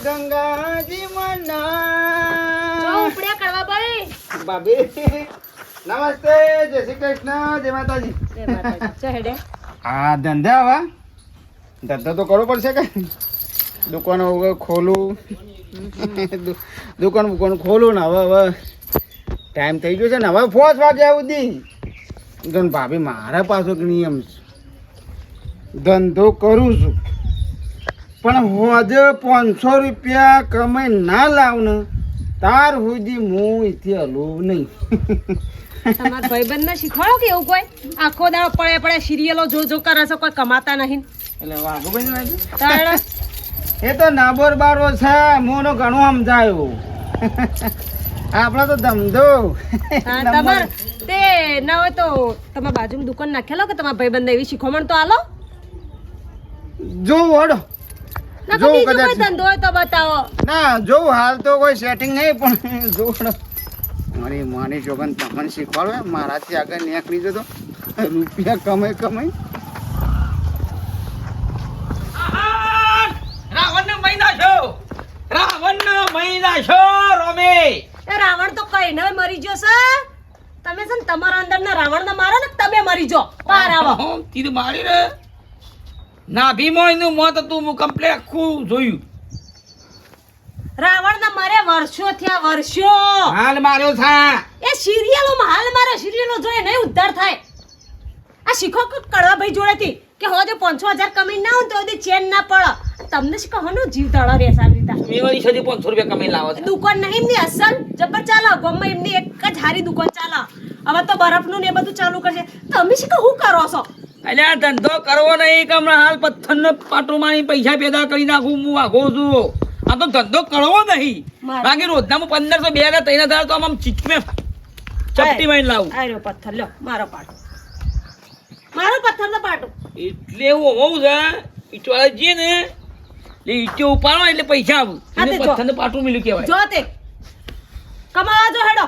ગંગાજી મના ઉપડ્યા કરવા ભાઈ ભાભી નમસ્તે, જય શ્રી કૃષ્ણ, જય માતાજી. ચહેડે હા ધંધા હવા ધંધો તો કરવો પડશે કે દુકાનો ખોલું દુકાન ખોલું ને હવે ટાઈમ થઈ ગયો છે ને હવે 5 વાગ્યા સુધી તો ભાભી મારા પાછો એક નિયમ છે ધંધો કરું છું પણ હોજે 500 રૂપિયા કમાઈ ના લાવ ને તાર સુધી હું અહીંથી હલું નહીં. તમારા ભાઈબંધને શીખવાડો કે એવું કોઈ આખો દાડો પડે સિરિયલો જો કરે છે, કોઈ કમાતા નહીં. એટલે વાઘુભાઈ તારે એ તો નાબર બારો છે મોનો ઘણું સમજાયું આપણો તો ધંધો તમાર તે ના હોય તો તમારા બાજુમાં દુકાન નાખેલો કે તમારા ભાઈબંધને એવી શીખવામણ તો આલો. જો વડો ના તો બીજો કોઈ ધંધો હોય તો બતાવો. ના જો હાલ તો કોઈ સેટિંગ નહીં પણ જો વડો મારી છોકરાને તમને શીખવાડો મારાથી આગળ નીકળી જતો રૂપિયા કમાઈ રાવણ તો કઈ ન મરી ગયો છે. તમે છે ને તમારા અંદર ના રાવણ ને મારો ને તમે મરી જો પાર આવો. તીર મારી રે ના ભીમોય નું મોત હતું હું કમ્પ્લેટ આખું જોયું. રાવણ ને મારે વર્ષો થયા વર્ષો. હાલ માર્યો થા એ સિરિયલો માં હાલ મારે સિરિયલો જોઈએ નહીં ઉદ્ધાર થાય. આ શીખો કડવા ભાઈ જોડેથી કે હોજે 5,000 કમાઈ ના હોય તો ઓદી ચેન ના પડે. તમને શું કહોનો જીવ તળો રે સાબરીતા મેવાળી સદી 500 રૂપિયા કમાઈ લાવો છે. દુકાન નહીં એમની અસલ જબર ચાલો ગમે એમની એક જ હારી દુકાન ચાલો. હવે તો બરફનું ને એ બધું ચાલુ કરશે. તમે શું કહું કરો છો? અલ્યા ધંધો કરવો નહીં કે હમણાં હાલ પથ્થરનો પાટો મારી પૈસા પેદા કરી નાખું હું વાઘો છું. આ તો ધંધો કરવો નહીં બાકી રોજના 1500 2000 3000 તો આમ ચીચમે ચપટી મારી લાવું. આયો પથ્થર લ્યો મારો પાટો મારો પથ્થર નો પાટો એટલે એવું હોવું છે ઈટવાળા જઈએ ને એટલે ઈટો ઉપાડો એટલે પૈસા આવું પથ્થરનું પાટું મિલ્યું કહેવાય. જો તે કમાવા જો હેડો.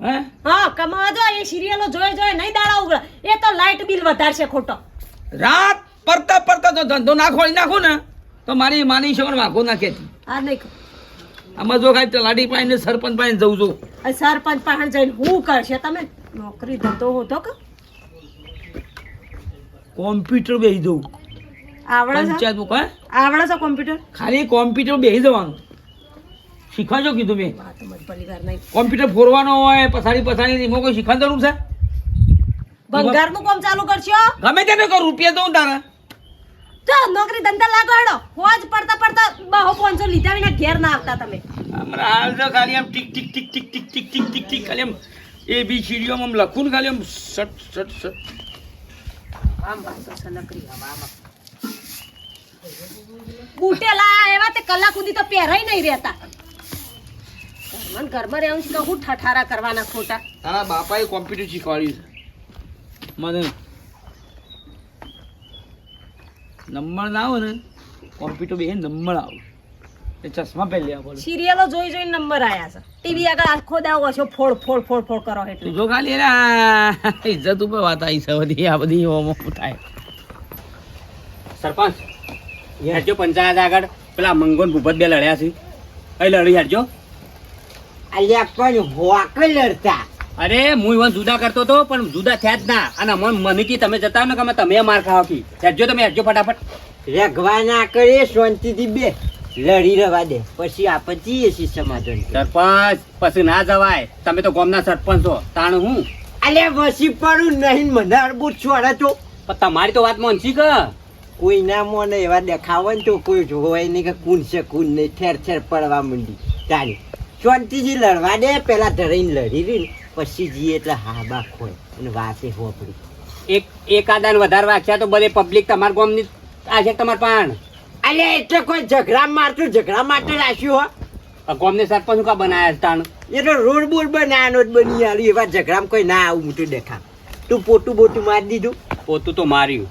હે હા કમાવા જો. એ સિરિયલો જોઈ નહીં દાડા ઉગડે. એ તો લાઇટ બિલ વધારશે ખોટો. રાત પડતા તો ધંધો ના ખોલી નાખો ને તો મારી માની છોકરા વાઘો નાખે છે. આ નહીં આમાં જો ખાલી તલાટી પાસે સરપંચ પાસે જવું છું. આ સરપંચ પાસે જઈને હું કરશે તમે નોકરી ધંધો હોતો કે કોમ્પ્યુટર બેસી જવું આવડે છે પંચાયત મૂકો આવડે છે કોમ્પ્યુટર ખાલી કોમ્પ્યુટર બેસી જવાનું શીખવાજો કીધું મેં. વાત મત પલીગાર નહીં. કોમ્પ્યુટર ફોરવાનો હોય પછાડી એમાં કોઈ શીખવાની જરૂર છે? ભંગારનું કામ ચાલુ કરશો ગમે તેને કહું રૂપિયા દઉં તારા તો નોકરી ધંધા લાગો હેડો. હોજ પડતા 500 લીધા વિના ઘેર ના આવતા તમે. હમણાં હાલ તો ખાલી આમ tick tick tick tick tick tick tick tick tick ખાલી આમ ABCD આમ લખું ને ખાલી આમ સટ આમ વાતો છે નકરી હવામાં. બૂટે લાયા એવા તે કલાક સુધી તો પહેરાઈ નહીં રહેતા. ઘરમાં રહેવું છે કે હું ઠઠારા કરવાના ખોટા. તારા બાપાએ કોમ્પ્યુટર શીખવાડ્યું છે મને. નંબર ના આવે ને કોમ્પ્યુટર બે નંબર આવે એ ચશ્મા પહેરી લેવા પડે. સિરિયલો જોઈ નંબર આયા છે. ટીવી આગળ આખો દાવ હશો ફોડ કરો એટલે જો ખાલી એના ઇજ્જત ઉપર વાત આવી છે બધી આ બધી ઓમો થાય. સરપંચ હેડજો પંચાયત આગળ પેલા મંગોન ભૂપત બે લડ્યા છે એ લડી હેડજો. અલ્યા પણ હોક લડતા. અરે હું ઈવન જુદા કરતો હતો પણ જુદા થયા જ ના અને મને કી તમે જતા ને કે તમે માર ખાઓ કી હેડજો તમે હેડજો ફટાફટ. રગવા ના કરે શાંતિથી બે લડી રવા દે પછી આપણે જઈએ છીએ સમાધાન. સરપંચ પછી ના જવાય તમે તો ગામના સરપંચ છો તાણ હું. અલ્યા વસી પડું નહીં મને અડબૂત છોડે તો પણ તમારી તો વાત મોનસી કે કોઈ ના મોને એવા દેખાવો ને તો કોઈ જોવાય નહીં કે કોણ છે કોણ નહીં ઠેર ઠેર પડવા માંડી. તારી શાંતિથી લડવા દે પેલા ધરાઈને લડી રહી પછી જઈએ એટલે હા બા ખોય અને વાતે હોપડી. એક આદાન વધારે વાંચ્યા તો બધે પબ્લિક તમારા ગામની આજે તમાર પાણ. અલ્યા એટલે કોઈ ઝઘડા મારતું ઝઘડા માટે રાખ્યું હો. ગામને સરપંચ કા બનાયા તાણ એ તો રોડ બોર્ડ બનાવવાનો જ બની આવ્યું એવા ઝઘડામાં કોઈ ના આવું મોટું દેખા. તું પોતું બોતું મારી દીધું પોતું તો માર્યું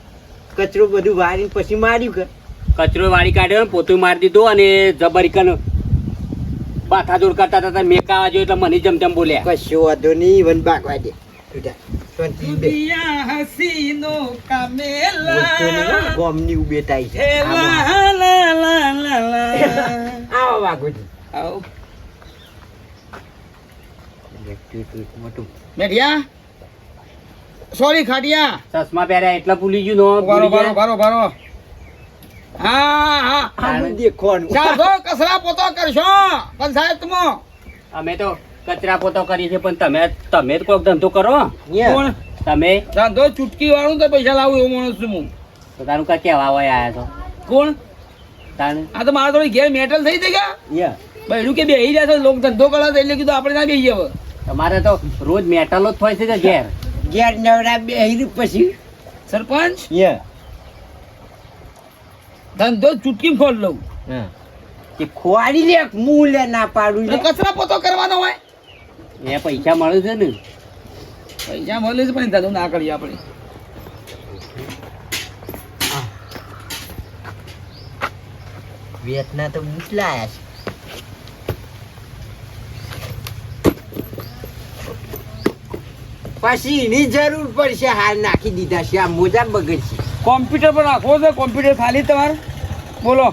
કચરો બધું વારીને પછી માર્યું કે કચરો વાળી કાઢ્યો પોતું મારી દીધું અને જબરીકન બાથા દોડ કરતા હતા મેકાવા જોઈએ એટલે મને જમ બોલ્યા. કશો વાંધો નહીં વન બાગવા દે. શાંતિજી બે દુનિયા હસીનો કા બોલતો નહીં હો, મેલા ગોમની ઉભેટાઈ છે હે લા લા લા લા લા. આવો વાઘુજી આવો. મોટું મેઠિયા સોરી ખાટિયા ચશ્મા પહેર્યા એટલે ભૂલી ગયું નો બારો ભૂલી બારો ગયા. બારો બારો હા હા આનું દેખવાનું ચાલો કચરા પોતો કરશો પંચાયતમાં અમે તો કચરા પોતો કરીએ છીએ પણ તમે જ કોઈક ધંધો કરો યા. કોણ તમે ધંધો ચૂટકી વાળું તો પૈસા લાવું એવો માણસ છું હું તો તારું કઈ કેવા હોય આયા છો કોણ તાને આ તો મારા થોડી ઘેર મેટલ થઈ જઈ ગયા યા. બૈરું કે બેહી રહ્યા છે લોક ધંધો કરે છે એટલે કીધું આપણે ના બેહીએ હવે તમારે તો રોજ મેટલો જ થાય છે કે ઘેર ઘેર નવરા બેહીને પછી સરપંચ યા. ધંધો ચૂટકી ખોલ લઉં હા. તે ખોવાડી લે મું લે ના પાડું તો લે કચરા પોતો કરવાનો હોય એ પૈસા મળે છે ને પૈસા મળે છે પણ ધંધો ના કરીએ આપણે વેતના તો મૂટલાયા છે પછી એની જરૂર પડશે હાલ નાખી દીધા છે આ મોજા બગડશે કોમ્પ્યુટર પર રાખવો છે કોમ્પ્યુટર ખાલી તમારે બોલો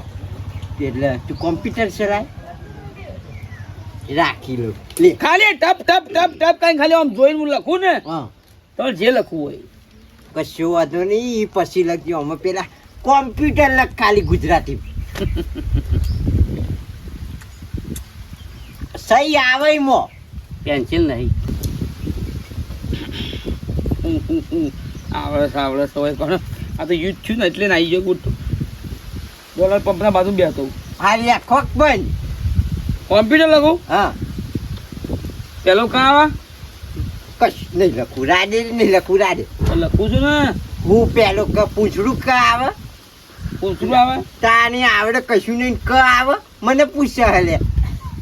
એટલે તું કોમ્પ્યુટર ચલાય રાખી લો લે ખાલી ટપ ટપ ટપ ટપ કઈ ખાલી આમ જોઈને હું લખું ને હા તો જે લખવું હોય કશો વાંધો નહીં ઈ પછી લખજો અમે પેલા કોમ્પ્યુટર લખ ખાલી ગુજરાતી સહી આવે મો પેન્સિલ નહીં આવડે હોય પણ આ તો યુથ છું ને એટલે ના આવી ગયો ગુટ ડોલર પંપના બાજુ બેસતો આ લેખક બંધ કોમ્પ્યુટર લખું હા પેલો કાં આવે કશું નહીં લખું રાડે નહીં લખું રાડે તો લખું છું ને હું પેલો પૂછડું ક આવે પૂછડું આવે તાને આવડે કશું નહીં ક આવે મને પૂછે હલે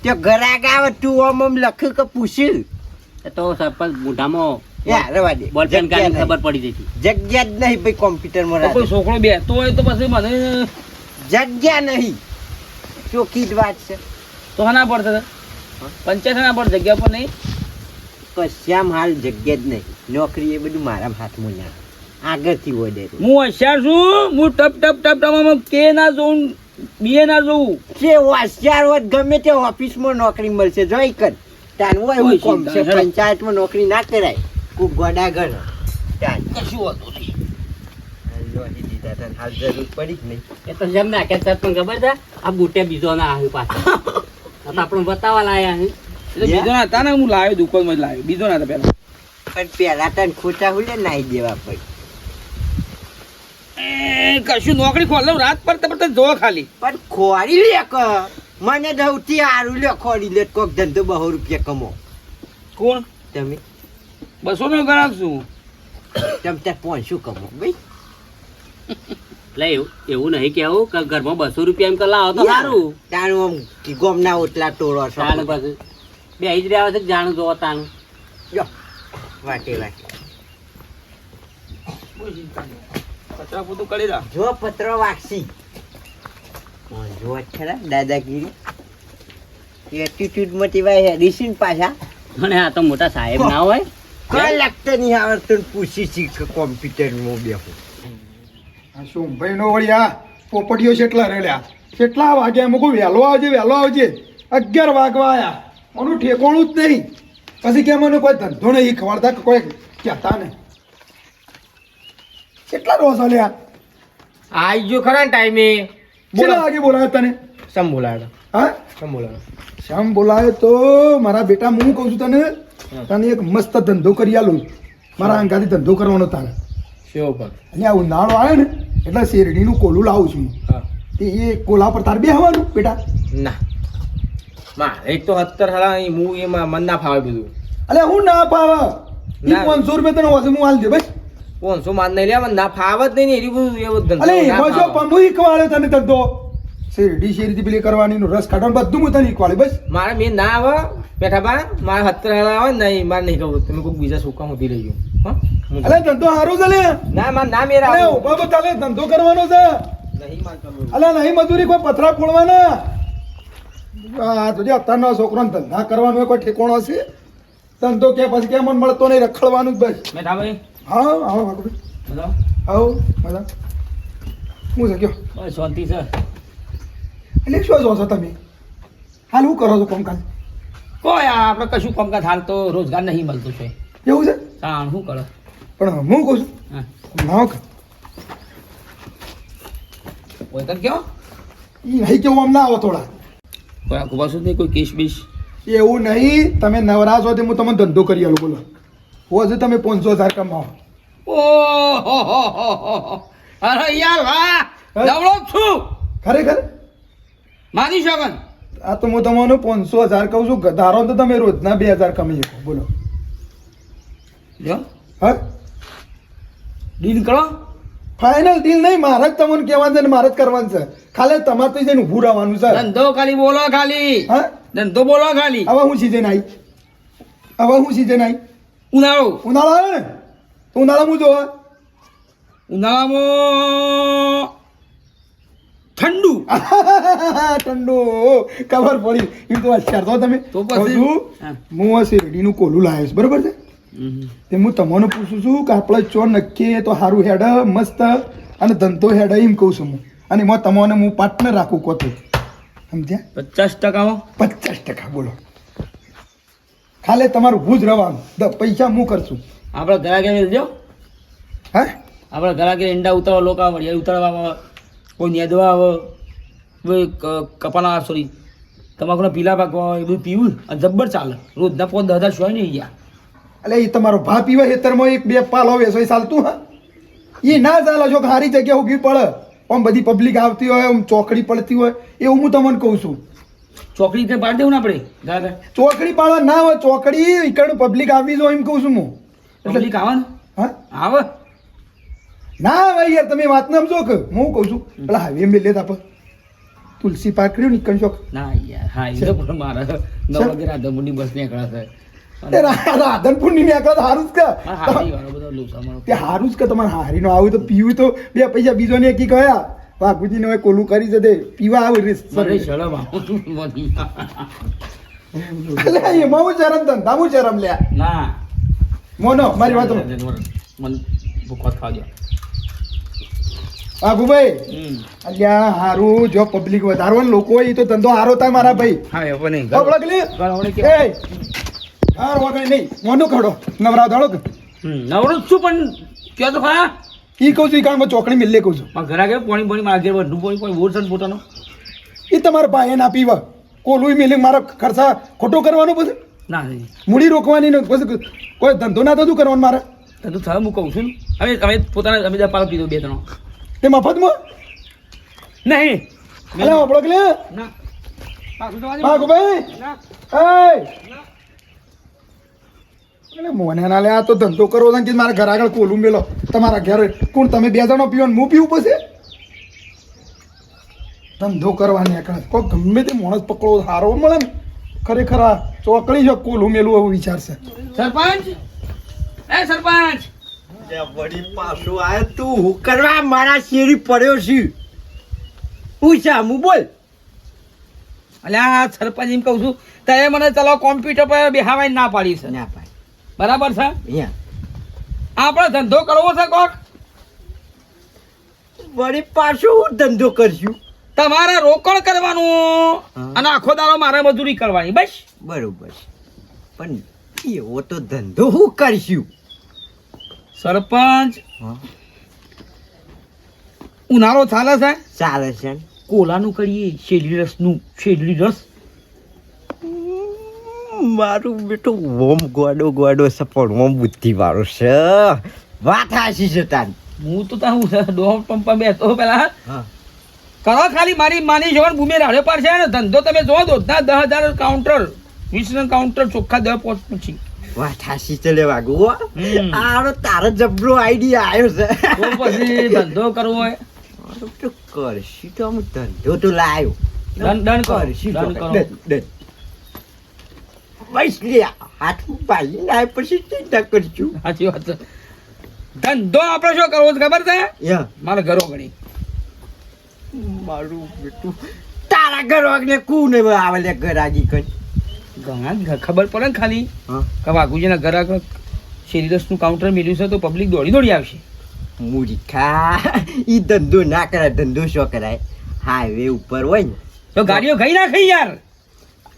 તે ઘરાક આવે તું આમ લખ્યું કે પૂછ્યું એ તો સરપંચ મોઢામાં યા રવા દે બોલપેન કાઢીને જગ્યા ખબર પડી જતી જગ્યા જ નહીં ભાઈ કોમ્પ્યુટરમાં તો કોઈ છોકરો બેસતો હોય તો પછી મને જગ્યા નહીં ચોખ્ખી જ વાત છે તો ના પડશે પંચાયત ના પડે જગ્યા પર નહીં કશ્યામ હાલ જગ્યા જ નહીં નોકરી એ બધું મારા હાથમાં ના આગળથી વધે હું હોશિયાર છું હું ટપ ટપ ટપ ટપ કે ના જોઉં બીએ ના જોઉં જે હોશિયાર હોત ગમે તે ઓફિસમાં નોકરી મળશે જોઈ કર તાન હોય એવું કોમ છે પંચાયતમાં નોકરી ના કરાય ખૂબ ગોડાગર તાન કશું હોતું નહીં લોહી દીધા તાન હાલ જરૂર પડી જ નહીં એ તો જેમ નાખે સરપંચ ખબર છે આ બુટે બીજો ના આવ્યો પાછો આ તો આપણે બતાવવા લાયા છે એટલે બીજો ના હતા ને હું લાવ્યો દુકાનમાં જ લાવ્યો બીજો ના હતા પેલા પણ પેલા તને ખોટા હુલે નાઈ દેવા પડી કશું નોકરી ખોલ લઉં રાત પડતા પડતા જો ખાલી પણ ખોરી લે ક મને સૌથી સારું લે ખોરી લે કોક ધંધો 200 રૂપિયા કમો કોણ તમે 200 નો ગ્રાહક છું તમે ત્યાં 500 કમો ભાઈ એટલે એવું નહીં કેવું કે ઘરમાં 200 રૂપિયા એમ કે લાવો તો સારું તારું આમ ગોમના ઓટલા ટોળો છો તાણ પછી બે જ રહ્યા છે જાણું જોવો તાનું જો વાટે વાટે કચરા પોતું કરી દા જો પત્ર વાક્ષી જો ખરા દાદાગીરી એટીટ્યુડ મોટીવાય રિસીન પાછા અને આ તો મોટા સાહેબ ના હોય કઈ લાગતો નહીં આવડતું પૂછી શીખ કોમ્પ્યુટરમાં બેહું શું ભાઈ નો વળી આ પોપટીઓ કેટલા રેડ્યા કેટલા વાગ્યા મૂકું વહેલો આવજે 11 વાગવા આયા ઓનું ઠેકોણું જ નહીં પછી કે મને કોઈ ધંધો નહીં ખવડતા કે કોઈ કહેતા નહીં કેટલા રોજ હાલ્યા આઈ ગયો ખરા ને ટાઈમે કેટલા વાગે બોલાયો તને સમ બોલાડો હા સમ બોલાડો શ્યામ બોલાયો તો મારા બેટા હું કહું છું તને તને એક મસ્ત ધંધો કરી આલું મારા અંગાથી ધંધો કરવાનો તારે શિવ પર અને આ ઉનાળો આવ્યો ને એટલે શેરડીનું કોલું લાવું છું હા તે એ કોલા પર તાર બેહવાનું બેટા ના મારે એક તો 70 હાલા હું એમાં મન ના ફાવે બધું અલે હું ના પાવ ના. 500 રૂપિયા તને વાસે હું હાલ દે બસ 500 માન નહીં લે મને ના ફાવે જ નહીં ને એરી બધું એવું ધંધો અલે ના એમાં જો ફાવે. પમુ ઈકવાળે તને ધંધો શેરડી પેલી કરવાની નું રસ કાઢવાનું બધું હું તને ઈકવાળે બસ મારે મેં ના આવે બેઠા બા મારે 70 હાલા આવે નહીં મારે નહીં કહું તમે કોઈ બીજા છોકરા મૂકી લેજો હા અલે ધંધો સારો છે લે ના મારે ના મેરા અલે ઉભા ઉભા તાલે ધંધો કરવાનો છે નહીં માન કરવું અલે નહીં મજૂરી કોઈ પથરા ફોડવાના આ તો જે અત્યારના છોકરાને ધંધા કરવાનો હોય કોઈ ઠેકોણો છે ધંધો કે પછી કેમ મને મળતો નહીં, રખડવાનું જ બસ. બેઠા ભાઈ હા આવો વાઘુભાઈ, બધા આવો મજા. હું છે કયો બસ શાંતિ છે. એટલે શું જો છો તમે હાલ શું કરો છો કામકાજ? કોઈ આ આપણે કશું કામકાજ હાલ તો રોજગાર નહીં મળતું છે. એવું છે? તાણ શું કરે? પણ હું કહું છું હા નાવ કે કોઈ તને કયો ઈ નહીં કેવું આમ ના આવો થોડા. કોઈ આખું પાછું નહીં કોઈ કેસ બીસ? એવું નહીં, તમે નવરા છો તે હું તમને ધંધો કરી આલું. બોલો હોજે તમે 500,000 કમાવો. ઓહો અરે યાર વાહ નવરો જ છું ખરેખર માની શકન. આ તો હું તમને 500,000 કહું છું. ધારો તો તમે રોજના 2,000 કમાઈ શકો. બોલો જો હા ડીલ કરો. ફાઇનલ ડીલ નહીં, મારે જ તમને કહેવાનું છે ને મારે જ કરવાનું છે. ખાલી તમારે તો જઈને ઊભું રહેવાનું છે. ધંધો ખાલી બોલો ખાલી હા ધંધો બોલો ખાલી. હવે હું સીઝન આવી, હવે હું સીઝન આવી. ઉનાળો ઉનાળો આવે ને તો ઉનાળા હું જોવા ઉનાળામાં ઠંડુ. ઠંડુ ખબર પડી. એમ તો હોશિયાર છો તમે. તો પછી? કહું છું, હા. હું આ શેરડીનું કોલું લાવ્યો છું, બરોબર છે? તે હું તમને પૂછું છું કે આપણે ચો નક્કી તો સારું હેડ મસ્ત અને ધંધો હેડ એમ કહું છું હું. અને એમાં તમને હું પાર્ટનર રાખું કહો તો સમજ્યા? 50%. 50%. બોલો ખાલી તમારું ભૂજ રહેવાનું, પૈસા હું કરશું. આપણે ઘરા ઘરે જો હા આપણે ઘરા ઘરે ઈંડા ઉતારવા લોકો આવે, વડિયાળી ઉતારવા આવે, કોઈ નેદવા આવે, કોઈ કપાના સોરી તમાકુના પીલા પાકવા આવે, એ બધું પીવું અને જબ્બર ચાલે. રોજના 5-10,000 શોય નહીં ગયા. એટલે એ તમારો ભા પીવા ખેતરમાં 1-2 પાલો વેસો ચાલતું હા એ ના ચાલે. જો કે સારી જગ્યા ઉભી પડે આમ બધી પબ્લિક આવતી હોય આમ ચોકડી પડતી હોય એવું હું તમને કહું છું. ચોકડી તે પાડી દેવું ને આપણે ઘરા ઘરે ચોકડી પાડવા ના હોય, ચોકડી ઈકડનું પબ્લિક આવી જાય એમ કહું છું હું. પબ્લિક આવે ને હા આવે ના ભાઈ યાર તમે વાત ના સમજો કે હું કહું છું પેલા હાઈવે મેં લેતા પર તુલસી પાર્ક રહ્યું ને ઈકણ ચોક ના યાર હા એ તો પણ મારા 9 વાગે રાધનપુરની બસ નીકળે છે. એ રાધનપુર ની નીકળે તો હારું જ કે હારી વાળો બધો લોસામાં તે હારું જ કે તમારે હારીનો આવું તો પીવું તો 2 પૈસા બીજો ને કી કયા વાઘુજી ને કોલું કરી છે તે પીવા આવે મને રીસ શરમ આવતું નથી. એટલે એમાં હું શરમ ધંધા હું શરમ લ્યા ના મોનો મારી વાત મને ભૂખો ખાવા દો. વાઘુભાઈ અલ્યા હારું જો પબ્લિક વધારવા ને લોકો હોય એ તો ધંધો હારો થાય મારા ભાઈ. હા એ પણ નહીં બબડક લે એ હાર વગર નહીં મોનો ખડો નવરાવ દાડો કે નવરો જ છું પણ કયો તો ખરા ઈ કહું છું ઈ કારણ ચોકડી મિલે કહું છું મારા ઘરે પાણી પાણી મારા ઘેર બધું પાણી પાણી બોર છે ને પોતાનો એ તમારા ભાઈ ના પીવા કોલું મિલે મારા ખર્ચા ખોટો કરવાનો પછી ના નહીં મૂડી રોકવાની ને પછી કોઈ ધંધો ના તો કરવાનું મારે તો થાય હું કહું છું ને હવે તમે પોતાના તમે પાલો પીધો 2-3 તે મફતમાં નહીં અલે બબડક લે ના પાછું તો વાઘુભાઈ એ મોને ના લે આ તો ધંધો કરવો છે કે મારા ઘર આગળ કોલું મેલો તમારા ઘરે કોણ તમે 2 જણો પીવો ને હું પીવું પછી ધંધો કરવાની એકલા કોઈ ગમે તે માણસ પકડો સારો મળે ને ખરેખર આ ચોકડી છે કોલું મેલું એવું વિચારશે. સરપંચ એ સરપંચ વળી પાછું આયો તું હું કરવા મારા શેરી પડ્યો છું હું સામું બોલ. અલ્યા સરપંચ એમ કહું છું તે મને ચલો કોમ્પ્યુટર પર બેહાવાય ના પાડી છે ના ભાઈ બરાબર છે અહીંયા આપણે ધંધો કરવો છે કોક વળી પાછું હું ધંધો કરશું. તમારે રોકડ કરવાનું અને આખો દાડો મારે મજૂરી કરવાની બસ. બરોબર પણ એવો તો ધંધો હું કરશું. સરપંચ ઉનાળો ચાલે છે ચાલે છે ને? કોલાનું કરીએ શેરડી રસ મારું બેટું ઓમ ગોડો છે પણ ઓમ બુદ્ધિ વાળો છે. વાત હાચી છે તારી. હું તો ત્યાં ડોમ પંપા બેસતો પેલા હા કરો ખાલી મારી માની જોવાનું ભૂમિ રાડે પાર છે ને ધંધો તમે જો દો 10,000 કાઉન્ટર 20 કાઉન્ટર ચોખ્ખા 10 પછી વાત હાચી છે લે વાગુ હો. આનો તારો જબરો આઈડિયા આવ્યો છે. તો પછી ધંધો કરવો હોય મારું તો કરશું તો હું ધંધો તો લાવ્યો. ડન કરો કરશું તો. ડન કરો ડન. બસ લે હાથમાં પાલી ના પછી ચિંતા કરશું. સાચી વાત છે ધંધો આપણે શું કરવો છે ખબર છે યા મારા ઘરો ગણી મારું બેટું તારા ઘર વાગને કોને આવે લે ઘર આગી કઈ ઘણા ખબર પડે ને ખાલી હા કે વાઘુજીના ઘર આગળ શેરીરસનું કાઉન્ટર મેળવ્યું છે તો પબ્લિક દોડી દોડી આવશે. મૂર્ખા ઈ ધંધો ના કરાય, ધંધો શું કરાય? હાઈવે ઉપર હોય ને તો ગાડીઓ ગઈ નાખી યાર.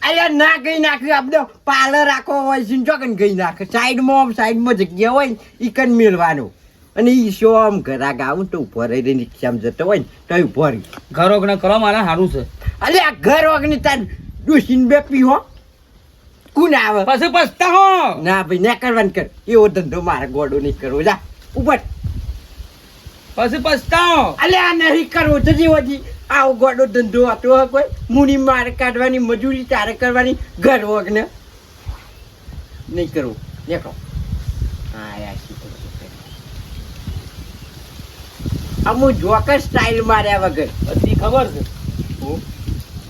અલ્યા ના ગઈ નાખ્યું આપણે પાર્લર રાખો હોય છે ચોકન ગઈ નાખે સાઈડમાં જગ્યા હોય ને ઈ કન મેળવાનું અને ઈ શો આમ ઘરાક આવું તો ઉભો રહી રિક્ષામાં જતો હોય ને તો ઉભો રહી. ઘર ઓગણા કરવા મારા સારું છે. અલ્યા ઘર વગની તાર ડુસીન બે પીવો કોણ આવે? પછી પછતા હો. ના ભાઈ ના કરવાનું કર, એવો ધંધો મારે ગોડો નહીં કરવો. જા ઉપર. પછી પછતાવો. અલ્યા નહીં કરવો જજી વજી આવો ગોડો ધંધો હતો કોઈ મૂડી મારે કાઢવાની મજૂરી તારે કરવાની ઘર વગને નહીં કરવું. દેખો હા યાર અમુક જોકર સ્ટાઇલ માર્યા વગર બધી ખબર છે.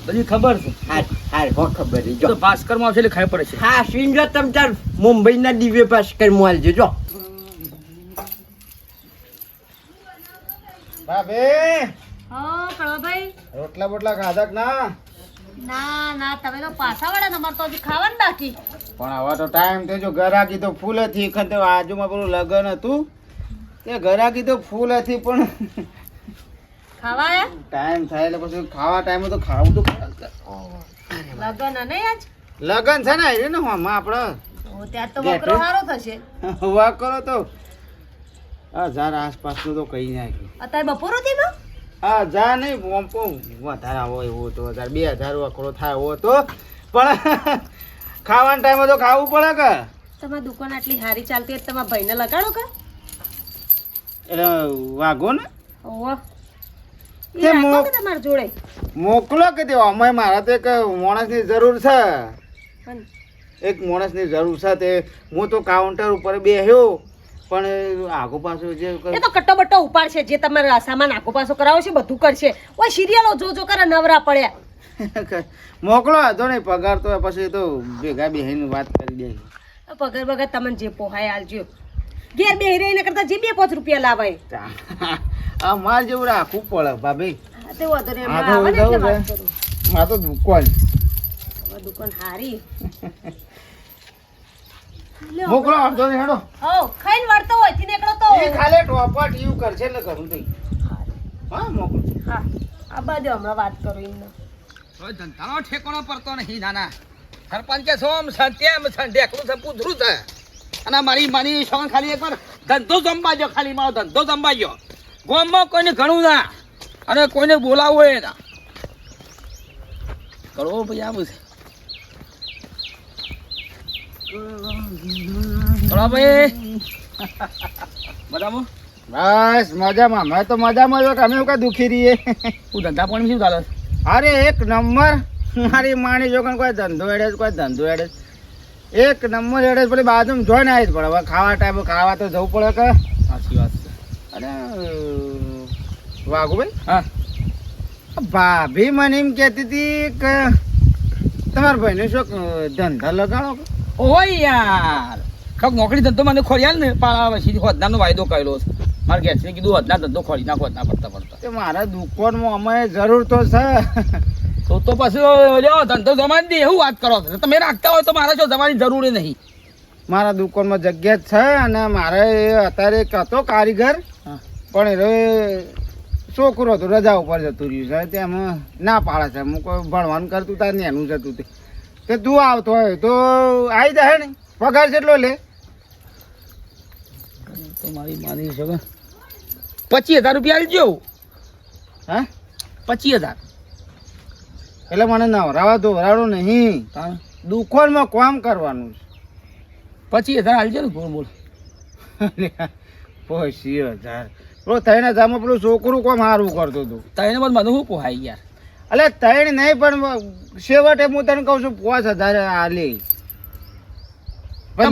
બધી ખબર છે. હાર હાર હો ખબર છે. તો જો ભાસ્કરમાં આવશે એટલે ખબર પડે છે. હા સ્વીન જો તમ તાર મુંબઈના દિવ્ય ભાસ્કર મોલ જો ભાભી હો કળવાભાઈ. રોટલા બોટલા ખાધા કે ના? ના ના તમે તો પાછા વળે અમારે તો હજી ખાવાનું બાકી. પણ હવે તો ટાઈમ થઈ જો ઘરાકી તો ફૂલ હતી. ખતે આજુમાં પેલું લગન હતું તે ઘરાકી તો ફૂલ હતી પણ ખાવા આયા? ટાઈમ થાય એટલે પછી ખાવા ટાઈમે તો ખાવું તો ખરા. લગન અને આજ લગન છે ને એ ને આમાં આપણે ઓ ત્યાં તો વકરો સારો થશે. હવા કરો તો 1000 આસપાસનું તો કહી નાખ્યું. અત્યારે બપોર હતી ને 1000 નહીં બોમ્પો વધારે હોય એવો તો 2000 વકરો થાય એવો તો પણ ખાવાના ટાઈમે તો ખાવું પડે કે. તમારી દુકાન આટલી સારી ચાલતી હોય તમારા ભાઈને લગાડો કે? એટલે વાગો ને ઓહો તે એ રાખો મો- કે તમારી જોડે મોકલો કે તે અમે મારા તો એક માણસની જરૂર છે. પણ એક માણસની જરૂર છે તે હું તો કાઉન્ટર ઉપર બેસ્યો પણ આગો પાછો જે એ તો કટ્ટો બટ્ટો ઉપાડશે જે તમારે સામાન આખો પાછો કરાવો છે બધું કરશે. ઓય સિરિયલો જો કરે નવરા પડ્યા. મોકલો હતો નહીં પગાર તો પછી તો ભેગા બેહીને વાત કરી દે. પગાર બગાર તમને જે પોહાય આલજો. ઘેર બે રહીને કરતા જે 2-5 રૂપિયા લાવાય. અમારે જેવું રાખવું પડે ભાભી. હા, તે વાંધો નહીં, આ હમણાં તો આવે ને એટલે જવું વાત છે. કરું. મારે તો દુકાન હવે દુકાન હારી. મોકલો આપતો નહીં હેડો. હો ખાઈને વળતો હોય થી નીકળો તો. એ ખાલી ટોપટ યુ કરશે એટલે કરું તઈ. હા મોકલો. હા આ બાજુ હમણાં વાત કરું એમને. હવે ધંધાનો ઠેકાણો પડતો નહીં નાના. સરપંચ કે સોમ સત્યમ સંઢેકલું છે પૂધરું છે. અને મારી સોન ખાલી એકવાર ધંધો સંભાળજો, ખાલી મારો ધંધો સંભાળજો. ગામમાં કોઈને ઘણું ના અને કોઈને બોલાવવું એ ના કરવો ભાઈ આવું છે. થોડા ભાઈ બરાબર બસ મજામાં. મેં તો મજામાં છો કે અમે એવું દુખી રહીએ. તું ધંધા પાણી શું ચાલે? અરે એક નંબર. મારી માણી જો કોઈ ધંધો એડે કોઈ ધંધો એડે એક નંબર એડે પેલી બાજુમાં જોઈને આવી જ પડે. હવે ખાવા ટાઈમે ખાવા તો જવું પડે કે. સાચી વાત છે. અને વાઘુભાઈ હા ભાભી મને એમ કહેતી હતી કે તમારા ભાઈને શું ધંધા લગાડો કે? ઓય યાર કાંક નોકરી ધંધો મને ખોરી ને પાળા પછી હોદનાનો વાયદો કરેલો છે. મારે ઘેરથી કીધું હોદના ધંધો ખોરી નાખો હોદના પડતા પડતા. તે મારા દુકાનમાં અમે જરૂર તો છે. તો પછી લ્યો ધંધો જમાડી દે એવું વાત કરો છો. તમે રાખતા હોય તો મારે શું જવાની જરૂરી નહીં. મારા દુકાનમાં જગ્યા જ છે અને મારે અત્યારે એક હતો કારીગર હા. પણ એ છોકરો હતો રજા ઉપર જતું રહ્યું છે. તેમાં ના પાડે છે. હું કોઈ ભણવાનું કરતું તાર ને એનું જતું તે તું આવતો હોય તો આવી જાય ને. પગાર કેટલો લે? તો મારી માની છે 25,000 રૂપિયા આલજો. હા 25,000 એટલે મને નવરાવા ધોરાડો નહીં. દુકાનમાં કામ કરવાનું છે. 25,000 આલજો ને બોલ બોલ. 25,000 પેલો 3,000 પેલું છોકરું કોમ સારું કરતું હતું. તને બધું મને શું પોહાય યાર. એટલે 3 નહીં પણ છેવટે હું તને કહું છું 5,000 આલે.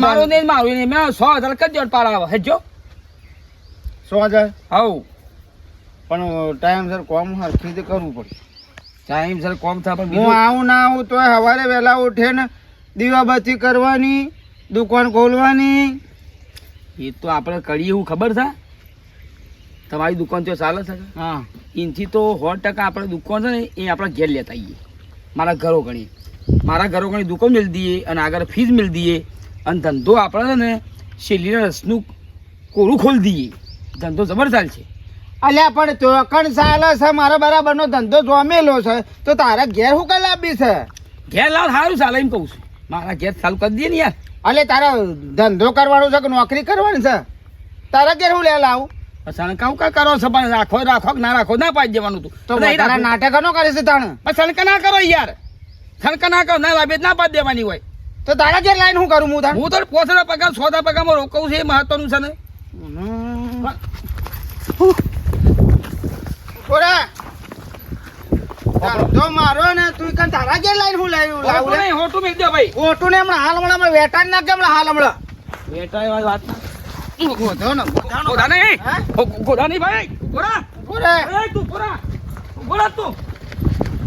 મારું નહીં મારું નહીં મેં 100,000 કરી દો પાડા હેજો 100,000 હાઉ પણ ટાઈમસર કોમ હરખી રીતે કરવું પડે. ટાઈમ સર કોમ થાય પણ હું બીજું આવું ના આવું તો સવારે વહેલા ઉઠે ને દીવાબત્તી કરવાની, દુકાન ખોલવાની. એ તો આપણે કરીએ એવું ખબર છે. તમારી દુકાન તો ચાલે છે હા એનથી તો 100% આપણે દુકાન છે ને એ આપણે ઘેર લેતા આવીએ મારા ઘરો ગણીએ. મારા ઘરો ઘણી દુકાન મેળ દઈએ અને આગળ ફીસ મેળ દઈએ અને ધંધો આપણે છે ને શેરડીના રસનું કોરું ખોલી દઈએ. ધંધો જબર ચાલશે. અલ્યા પણ ચોકણ ચાલે છે મારો બરાબરનો ધંધો જોમેલો છે તો તારા ઘેર હું કઈ લાવી છે? ઘેર લાવ સારું ચાલે એમ કહું છું. મારા ઘેર ચાલુ કરી દઈએ ને યાર. અલે તારા ધંધો કરવાનો છે કે નોકરી કરવાની છે? તારા ઘેર હું લે લાવું? સણકા કા કરો છો પણ રાખો રાખો કે ના રાખો ના પાડી દેવાનું તું તો તારા નાટક નો કરે છે તાણ? સણકા ના કરો યાર. સણકા ના કરો ના લાભે ના પાડી દેવાની હોય. તો તારા ઘેર લાઈન હું કરું હું તાણ? હું તો 5,000 પગાર 100 પગારમાં રોકવું છે એ મહત્વનું છે ને. ઓરા ધંધો મારો ને તું કન તારા ઘેર લાઈન હું લાવું હોટું નહીં, હોટું મેક દે ભાઈ. ઓટું ને હમણાં હાલ હમણાં વેટાણ ના કેમ હાલ હમણાં બેટા એ વાત ના. ગોધો ને ગોધા નહીં. હા? ગોધા નહીં ભાઈ. ગોરા. ઓરે એ તું ગોરા. ગોરા તું.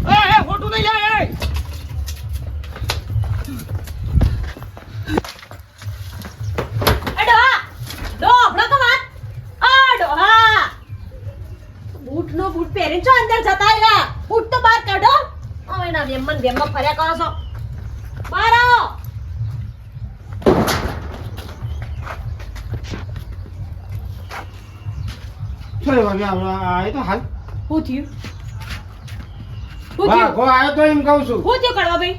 એ હોટું નહીં લે એ. એ ડોહા ડો આપણો તો વાત આ ડોહા બૂટ નો બૂટ પહેરીને છો અંદર જતા રહ્યા. બૂટ તો બહાર કાઢો. હવે ના વેમમાં ફર્યા કરો છો. બહાર આવો. ચલો ભાભી આ તો હાલ શું થયું? શું વાહ થયું? ગો આવ્યો તો એમ કહું છું શું થયું કડવા ભાઈ?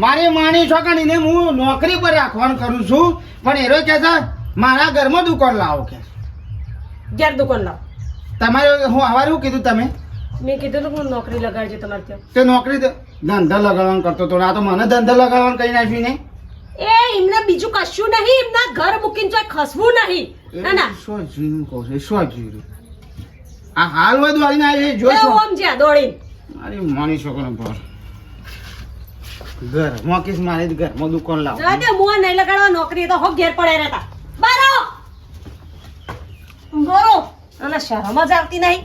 મારી માની છોકરીને હું નોકરી પર રાખવાનું કરું છું પણ એરો કે છે મારા ઘરમાં દુકાન લાવો કે ઘેર દુકાન લાવ. તમારે હું આવા શું કીધું તમે? મેં કીધું ને હું નોકરી લગાડજો તમારે ત્યાં. તે નોકરી તો ધંધા લગાડવાનું કરતો હતો ને આ તો મને ધંધા લગાડવાનું કઈ નાખ્યું ને. એ એમને બીજું કશું નહીં. એમના ઘર મૂકીને ચોય ખસવું નહીં. ના ના શું જીનું કહું છું શું જીરું આ હાલ બધું આવીને આવી એ જોઈશું ઓમ જ્યાં દોડીને. મારી માની છોકરો પર ઘરમાં કિસ મારે ઘરમાં દુકાન લાવો જવા દે મુઆ નહીં લગાડવા. નોકરી તો હો ઘેર પડે રહેતા. બહાર આવો. બરો અને શરમ જ આવતી નહીં.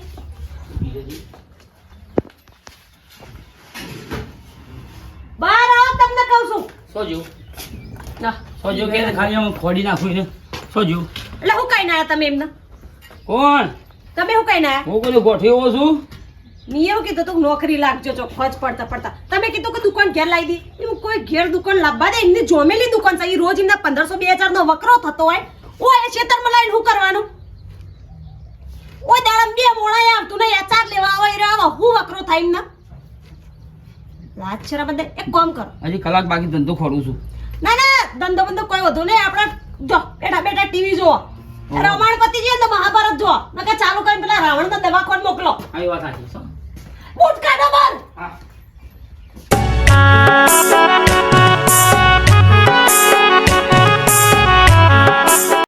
બહાર આવો તમને કહું છું. સોજો ના સોજો કે ખાલી આમ ખોડી નાખું ને. સોજો એટલે હું કઈ ના આયા તમે એમને? કોણ? તમે હું કઈ ના આયા? હું કોઈ ગોઠવ્યો છું. મેં એવું કીધું તું નોકરી લાગજો ચોખ્ખો જ પડતા પડતા. તમે કીધું કે દુકાન ઘેર લાવી દી. એવું કોઈ ઘેર દુકાન લાવવા દે? એમની જોમેલી દુકાન છે. એ રોજ એમના 1500-2000 નો વકરો થતો હોય. ઓય એ ખેતરમાં લાવીને શું કરવાનું? ઓય દાડમ બે મોણા આવતું નહીં. અચાર લેવા આવે રે આવા હું વકરો થાય એમના? લાજ છે બંને. એક કામ કરો. હજી કલાક બાકી ધંધો ખોડું છું. ના ના ધંધો બંધો કોઈ વધુ નહીં. આપણે જો બેઠા બેઠા ટીવી જોવો. રમાણ પતિ છે તો મહાભારત જો. નકર ચાલુ કરીને પેલા રાવણનો દવાખાન મોકલો. આવી વાત સાચી છે. બૂટ કાઢો બહાર. હા.